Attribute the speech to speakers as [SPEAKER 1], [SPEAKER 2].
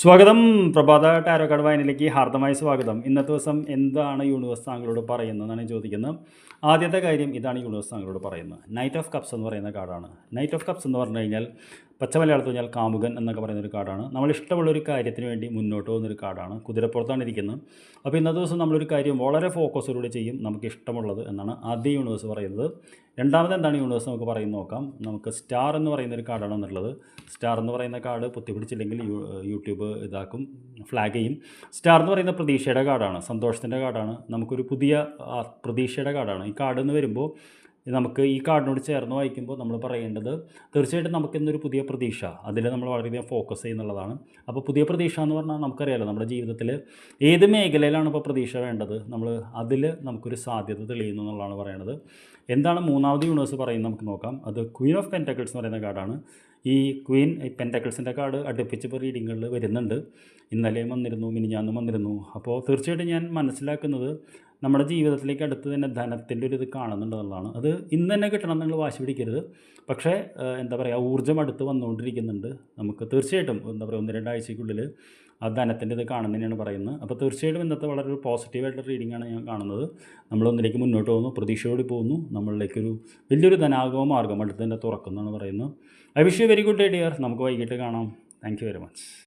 [SPEAKER 1] സ്വാഗതം. പ്രഭാത tarot card വായനയിലേക്ക് ഹാർദമായ സ്വാഗതം. ഇന്നത്തെ ദിവസം എന്താണ് യൂണിവേഴ്സ് താങ്കളോട് പറയുന്നതെന്നാണ് ഞാൻ ചോദിക്കുന്നത്. ആദ്യത്തെ കാര്യം ഇതാണ് യൂണിവേഴ്സ് താങ്കളോട് പറയുന്നത്. നൈറ്റ് ഓഫ് കപ്സ് എന്ന് പറയുന്ന കാർഡാണ്. നൈറ്റ് ഓഫ് കപ്സ് എന്ന് പറഞ്ഞു കഴിഞ്ഞാൽ പച്ച മലയാളത്തിൽ പറഞ്ഞാൽ കാമുകൻ എന്നൊക്കെ പറയുന്നൊരു കാർഡാണ്. നമ്മൾ ഇഷ്ടമുള്ളൊരു കാര്യത്തിന് വേണ്ടി മുന്നോട്ട് പോകുന്നൊരു കാർഡാണ്. കുതിരപ്പുറത്താണ് ഇരിക്കുന്നത്. അപ്പോൾ ഇന്നത്തെ ദിവസം നമ്മളൊരു കാര്യം വളരെ ഫോക്കസോടുകൂടി ചെയ്യും, നമുക്ക് ഇഷ്ടമുള്ളത് എന്നാണ് ആദ്യം യൂണിവേഴ്സ് പറയുന്നത്. രണ്ടാമത് എന്താണ് യൂണിവേഴ്സ് നമുക്ക് പറയുന്നത് നോക്കാം. നമുക്ക് സ്റ്റാർ എന്ന് പറയുന്നൊരു കാർഡാണ് എന്നുള്ളത്. സ്റ്റാർ എന്ന് പറയുന്ന കാർഡ് പൊത്തിപ്പിടിച്ചില്ലെങ്കിൽ യൂട്യൂബ് ഇതാക്കും, ഫ്ലാഗ് ചെയ്യും. സ്റ്റാർ എന്ന് പറയുന്ന പ്രതീക്ഷയുടെ കാർഡാണ്, സന്തോഷത്തിൻ്റെ കാർഡാണ്, നമുക്കൊരു പുതിയ പ്രതീക്ഷയുടെ കാർഡാണ്. ഈ കാർഡ് എന്ന് വരുമ്പോൾ നമുക്ക് ഈ കാർഡിനോട് ചേർന്ന് വായിക്കുമ്പോൾ നമ്മൾ പറയേണ്ടത് തീർച്ചയായിട്ടും നമുക്കിന്നൊരു പുതിയ പ്രതീക്ഷ, അതിൽ നമ്മൾ വളരെയധികം ഫോക്കസ് ചെയ്യുന്നുള്ളതാണ്. അപ്പോൾ പുതിയ പ്രതീക്ഷ എന്ന് പറഞ്ഞാൽ നമുക്കറിയാലോ, നമ്മുടെ ജീവിതത്തിൽ ഏത് മേഖലയിലാണ് ഇപ്പോൾ പ്രതീക്ഷ വേണ്ടത്, നമ്മൾ അതിൽ നമുക്കൊരു സാധ്യത തെളിയുന്നു എന്നുള്ളതാണ് പറയുന്നത്. എന്താണ് മൂന്നാമത് യൂണിവേഴ്സ് പറയുന്നത് നമുക്ക് നോക്കാം. അത് ക്വീൻ ഓഫ് പെൻറ്റക്കിൾസ് എന്ന് പറയുന്ന കാർഡാണ്. ഈ ക്വീൻ പെൻറ്റക്കിൾസിൻ്റെ കാർഡ് അടുപ്പിച്ച് ഇപ്പോൾ റീഡിങ്ങുകളിൽ വരുന്നുണ്ട്. ഇന്നലെയും വന്നിരുന്നു, മിനിഞ്ഞാന്നും വന്നിരുന്നു. അപ്പോൾ തീർച്ചയായിട്ടും ഞാൻ മനസ്സിലാക്കുന്നത് നമ്മുടെ ജീവിതത്തിലേക്ക് അടുത്ത് തന്നെ ധനത്തിൻ്റെ ഒരു ഇത് കാണുന്നുണ്ടെന്നുള്ളതാണ്. അത് ഇന്ന് തന്നെ കിട്ടണം എന്ന് നിങ്ങൾ വാശി പിടിക്കരുത്. പക്ഷേ എന്താ പറയുക, ഊർജ്ജം അടുത്ത് വന്നുകൊണ്ടിരിക്കുന്നുണ്ട്. നമുക്ക് തീർച്ചയായിട്ടും എന്താ പറയുക, 1-2 ആഴ്ചയ്ക്കുള്ളിൽ ആ ധനത്തിൻ്റെ ഇത് കാണുന്നതിനാണ് പറയുന്നത്. അപ്പോൾ തീർച്ചയായിട്ടും ഇന്നത്തെ വളരെ ഒരു പോസിറ്റീവായിട്ടുള്ള റീഡിങ്ങാണ് ഞാൻ കാണുന്നത്. നമ്മളൊന്നിലേക്ക് മുന്നോട്ട് പോകുന്നു, പ്രതീക്ഷയോടെ പോകുന്നു, നമ്മളിലേക്കൊരു വലിയൊരു ധനാഗമ മാർഗ്ഗം അടുത്ത് തന്നെ തുറക്കുന്നതാണ് പറയുന്നത്. I wish you very good day dear. നമുക്ക് വൈകിട്ട് കാണാം. Thank you very much.